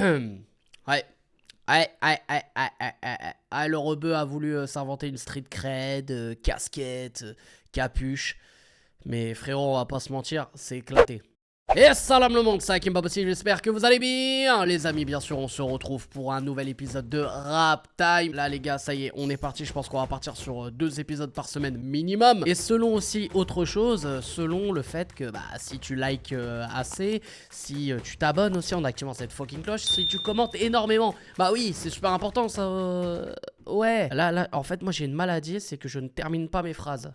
Ouais. Le rebeu a voulu s'inventer une street cred, casquette, capuche. Mais frérot, on va pas se mentir, c'est éclaté. Et salam le monde, c'est Hakim Babossi, j'espère que vous allez bien. Les amis, bien sûr, on se retrouve pour un nouvel épisode de Rap Time. Là les gars, ça y est, on est parti, je pense qu'on va partir sur 2 épisodes par semaine minimum. Et selon aussi autre chose, selon le fait que si tu likes assez, si tu t'abonnes aussi en activant cette fucking cloche, si tu commentes énormément, bah oui, c'est super important ça. Ouais, là, en fait, moi j'ai une maladie, c'est que je ne termine pas mes phrases.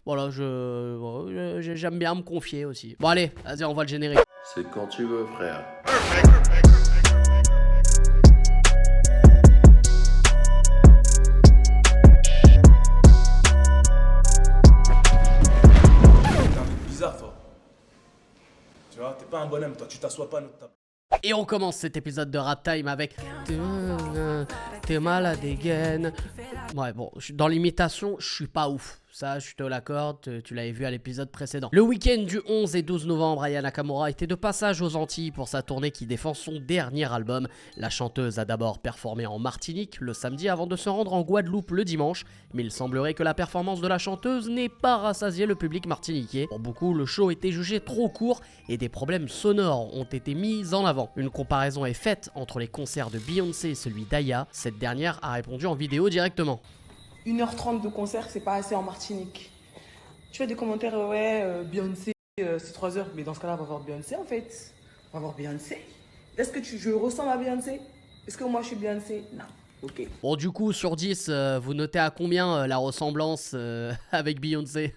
Voilà, j'aime bien me confier aussi. Bon allez, vas-y, on voit le générique. C'est quand tu veux, frère. T'es un mec bizarre, toi. Tu vois, t'es pas un bonhomme, toi. Tu t'assois pas à notre table. Et on commence cet épisode de Rap Time avec t'es malade dégaine. Ouais, bon, dans l'imitation, je suis pas ouf. Ça, je te l'accorde, tu l'avais vu à l'épisode précédent. Le week-end du 11 et 12 novembre, Aya Nakamura était de passage aux Antilles pour sa tournée qui défend son dernier album. La chanteuse a d'abord performé en Martinique le samedi avant de se rendre en Guadeloupe le dimanche. Mais il semblerait que la performance de la chanteuse n'ait pas rassasié le public martiniquais. Pour beaucoup, le show était jugé trop court et des problèmes sonores ont été mis en avant. Une comparaison est faite entre les concerts de Beyoncé et celui d'Aya. Cette dernière a répondu en vidéo directement. 1h30 de concert, c'est pas assez en Martinique. Tu fais des commentaires, Beyoncé, c'est 3 heures. Mais dans ce cas-là, on va voir Beyoncé en fait. On va voir Beyoncé. Est-ce que je ressemble à Beyoncé? Est-ce que moi je suis Beyoncé? Non. Ok. Bon, du coup, sur 10, vous notez à combien la ressemblance avec Beyoncé?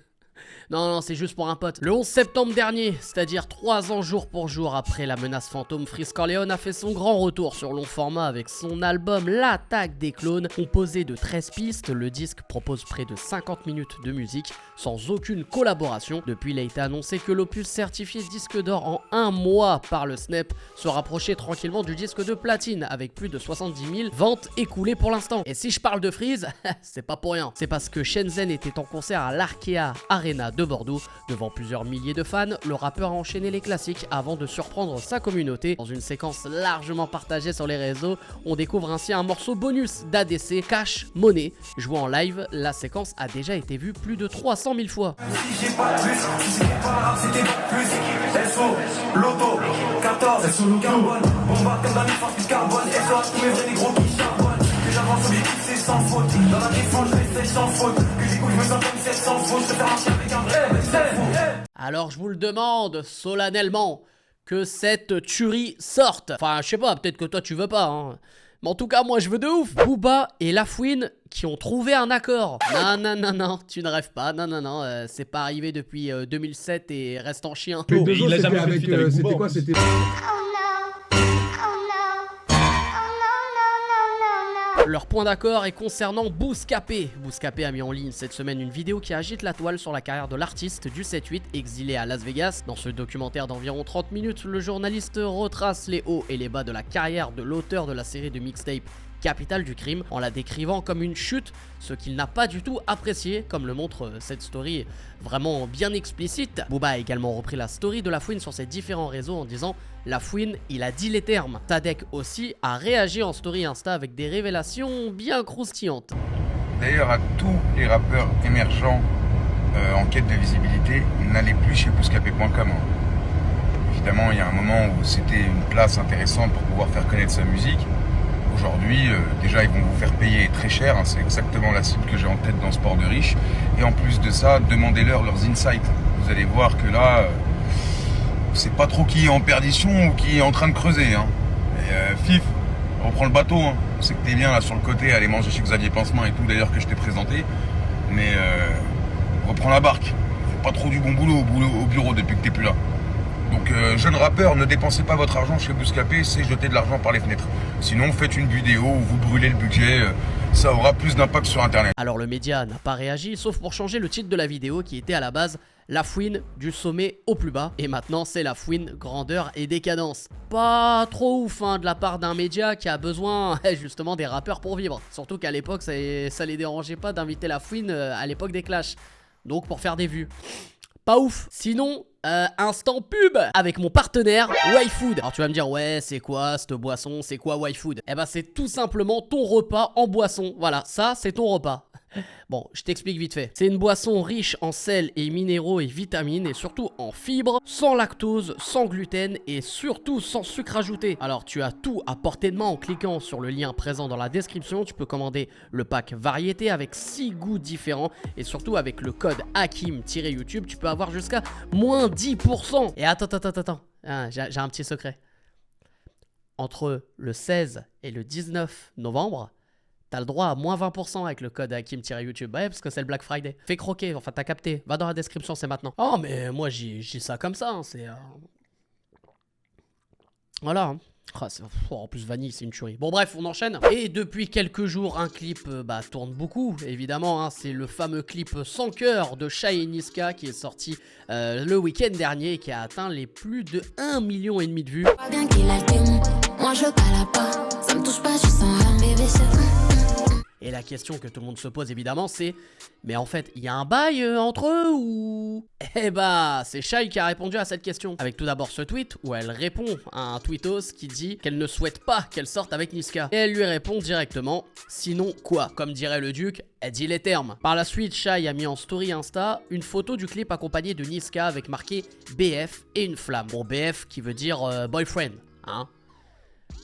Non, c'est juste pour un pote. Le 11 septembre dernier, c'est-à-dire 3 ans jour pour jour après la menace fantôme, Freeze Corleone a fait son grand retour sur long format avec son album L'attaque des clones. Composé de 13 pistes, le disque propose près de 50 minutes de musique sans aucune collaboration. Depuis, il a été annoncé que l'opus certifié disque d'or en 1 mois par le Snap se rapprochait tranquillement du disque de platine avec plus de 70 000 ventes écoulées pour l'instant. Et si je parle de Freeze, c'est pas pour rien. C'est parce que Shenzhen était en concert à l'Arkea Arena de Bordeaux. Devant plusieurs milliers de fans, le rappeur a enchaîné les classiques avant de surprendre sa communauté. Dans une séquence largement partagée sur les réseaux, on découvre ainsi un morceau bonus d'ADC, Cash Money. Joué en live, la séquence a déjà été vue plus de 300 000 fois. Alors je vous le demande solennellement que cette tuerie sorte. Enfin, je sais pas, peut-être que toi tu veux pas, hein. Mais en tout cas, moi je veux de ouf. Booba et Lafouine qui ont trouvé un accord. Non, tu ne rêves pas. Non, c'est pas arrivé depuis 2007 et reste en chien. Les deux autres, c'était avec, c'était quoi? C'était... Leur point d'accord est concernant Bouscapé. Bouscapé a mis en ligne cette semaine une vidéo qui agite la toile sur la carrière de l'artiste du 7-8 exilé à Las Vegas. Dans ce documentaire d'environ 30 minutes, le journaliste retrace les hauts et les bas de la carrière de l'auteur de la série de mixtape Capitale du crime en la décrivant comme une chute, ce qu'il n'a pas du tout apprécié, comme le montre cette story vraiment bien explicite. Booba a également repris la story de Lafouine sur ses différents réseaux en disant « Lafouine, il a dit les termes ». Tadek aussi a réagi en story Insta avec des révélations bien croustillantes. D'ailleurs, à tous les rappeurs émergents en quête de visibilité, n'allez plus chez bouscapé.com. Évidemment, il y a un moment où c'était une place intéressante pour pouvoir faire connaître sa musique. Aujourd'hui, déjà, ils vont vous faire payer très cher, hein, c'est exactement la cible que j'ai en tête dans Sport de Riche. Et en plus de ça, demandez-leur leurs insights. Vous allez voir que là, c'est pas trop qui est en perdition ou qui est en train de creuser. Hein. Et, Fif, reprends le bateau. Hein. Je sais que t'es bien là sur le côté, aller manger chez Xavier Pincemin et tout, d'ailleurs, que je t'ai présenté. Mais reprends la barque. Fais pas trop du bon boulot au bureau depuis que t'es plus là. Donc, jeunes rappeurs, ne dépensez pas votre argent chez Bouscapé, c'est jeter de l'argent par les fenêtres. Sinon, faites une vidéo où vous brûlez le budget, ça aura plus d'impact sur Internet. Alors, le média n'a pas réagi, sauf pour changer le titre de la vidéo qui était à la base Lafouine du sommet au plus bas. Et maintenant, c'est Lafouine grandeur et décadence. Pas trop ouf hein, de la part d'un média qui a besoin justement des rappeurs pour vivre. Surtout qu'à l'époque, ça les dérangeait pas d'inviter Lafouine à l'époque des clashs. Donc, pour faire des vues. Pas ouf. Sinon, instant pub avec mon partenaire YFood. Alors tu vas me dire, ouais, c'est quoi cette boisson? C'est quoi YFood? Eh ben, c'est tout simplement ton repas en boisson. Voilà, ça, c'est ton repas. Bon, je t'explique vite fait. C'est une boisson riche en sel et minéraux et vitamines et surtout en fibres, sans lactose, sans gluten et surtout sans sucre ajouté. Alors tu as tout à portée de main en cliquant sur le lien présent dans la description. Tu peux commander le pack variété avec 6 goûts différents et surtout avec le code Hakim-YouTube, tu peux avoir jusqu'à moins 10%. Et attends, ah, j'ai un petit secret. Entre le 16 et le 19 novembre, t'as le droit à moins 20% avec le code Hakim-YouTube. Ouais, parce que c'est le Black Friday. Fais croquer, enfin t'as capté. Va dans la description, c'est maintenant. Oh, mais moi j'ai ça comme ça, hein, c'est... Voilà. Hein. Ah, en plus vanille, c'est une tuerie. Bon bref, on enchaîne. Et depuis quelques jours, un clip tourne beaucoup, évidemment. Hein, c'est le fameux clip Sans cœur de Shai et Niska qui est sorti le week-end dernier et qui a atteint les plus de 1,5 million de vues. Bien qu'il a le démon, moi je parle pas. Ça me touche pas, je sens un bébé seul. Et la question que tout le monde se pose évidemment c'est, mais en fait, il y a un bail entre eux ou... Eh bah, c'est Shai qui a répondu à cette question. Avec tout d'abord ce tweet où elle répond à un tweetos qui dit qu'elle ne souhaite pas qu'elle sorte avec Niska. Et elle lui répond directement, sinon quoi? Comme dirait le duc, elle dit les termes. Par la suite, Shai a mis en story Insta une photo du clip accompagnée de Niska avec marqué BF et une flamme. Bon, BF qui veut dire boyfriend, hein.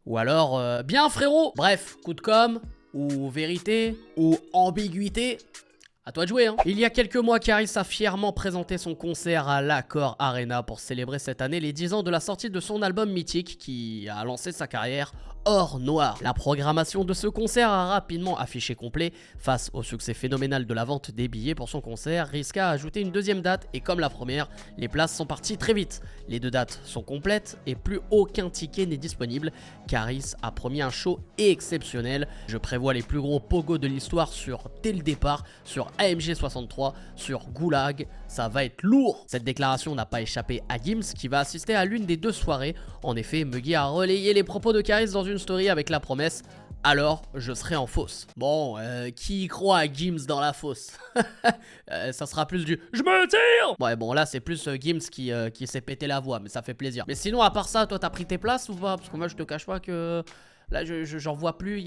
Ou alors, bien frérot. Bref, coup de com'. Ou vérité, ou ambiguïté, à toi de jouer hein. Il y a quelques mois, Caris a fièrement présenté son concert à l'Accor Arena pour célébrer cette année les 10 ans de la sortie de son album mythique qui a lancé sa carrière Or Noir. La programmation de ce concert a rapidement affiché complet. Face au succès phénoménal de la vente des billets pour son concert, Riska a ajouté une deuxième date et comme la première, les places sont parties très vite. Les deux dates sont complètes et plus aucun ticket n'est disponible. Caris a promis un show exceptionnel. Je prévois les plus gros pogos de l'histoire dès le départ, sur AMG 63, sur Goulag, ça va être lourd. Cette déclaration n'a pas échappé à Gims qui va assister à l'une des deux soirées. En effet, Muggy a relayé les propos de Caris dans une story avec la promesse « Alors, je serai en fosse ». Bon, qui croit à Gims dans la fosse? Ça sera plus du « Je me tire ». Ouais, bon, là, c'est plus Gims qui s'est pété la voix, mais ça fait plaisir. Mais sinon, à part ça, toi, t'as pris tes places ou pas? Parce que moi, je te cache pas que... Là, j'en vois plus,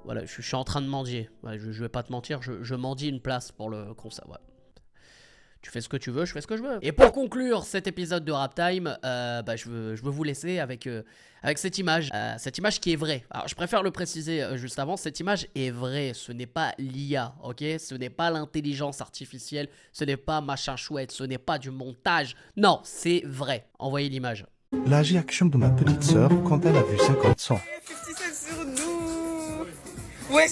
Voilà, je suis en train de mendier. Ouais, je vais pas te mentir, je mendie une place pour le concert. Ouais. Tu fais ce que tu veux, je fais ce que je veux. Et pour conclure cet épisode de Rap Time, je veux vous laisser avec cette image. Cette image qui est vraie. Alors, je préfère le préciser juste avant. Cette image est vraie. Ce n'est pas l'IA, ok? Ce n'est pas l'intelligence artificielle. Ce n'est pas machin chouette. Ce n'est pas du montage. Non, c'est vrai. Envoyez l'image. La réaction de ma petite sœur quand elle a vu 50 cents. 50 Cent sur nous. Ouais,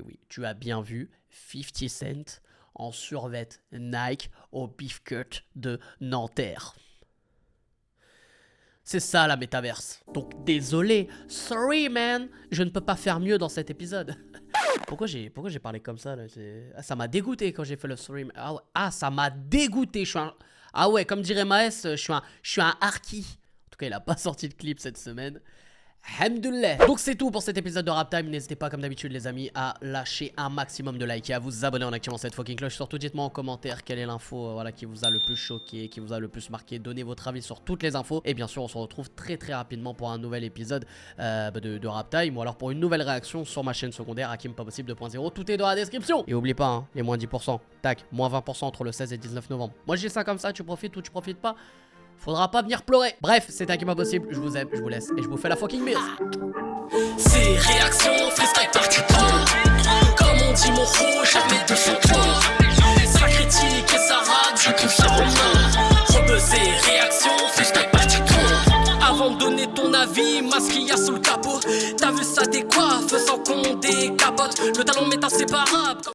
Oui, tu as bien vu 50 Cent en survêt Nike au beef cut de Nanterre. C'est ça la métaverse. Donc désolé, sorry man, je ne peux pas faire mieux dans cet épisode. Pourquoi j'ai parlé comme ça là? Ça m'a dégoûté quand j'ai fait le sorry. Ah, ça m'a dégoûté. Ah ouais, comme dirait Maes, je suis un harki. En tout cas, il a pas sorti de clip cette semaine. Alhamdoulilah. Donc c'est tout pour cet épisode de Rap Time. N'hésitez pas comme d'habitude les amis à lâcher un maximum de likes et à vous abonner en activant cette fucking cloche. Surtout dites-moi en commentaire quelle est l'info qui vous a le plus choqué, qui vous a le plus marqué. Donnez votre avis sur toutes les infos. Et bien sûr on se retrouve très rapidement pour un nouvel épisode de Rap Time. Ou alors pour une nouvelle réaction sur ma chaîne secondaire Hakim Pas Possible 2.0. Tout est dans la description. Et oublie pas hein, les moins 10%. Tac, moins 20% entre le 16 et 19 novembre. Moi j'ai ça comme ça, tu profites ou tu profites pas. Faudra pas venir pleurer. Bref, c'était Hakim Pas Possible. Je vous aime, je vous laisse et je vous fais la fucking bise. C'est réaction, freestyle parti pas. Comme on dit mon rouge, jamais de chanteur. Ça critique et ça rate, je confirme en main. Rebuzzer, réaction, freestyle parti pas. Avant de donner ton avis, masque qu'il y a sous le capot. T'as vu ça des coiffes sans qu'on décapote. Le talon m'est inséparable.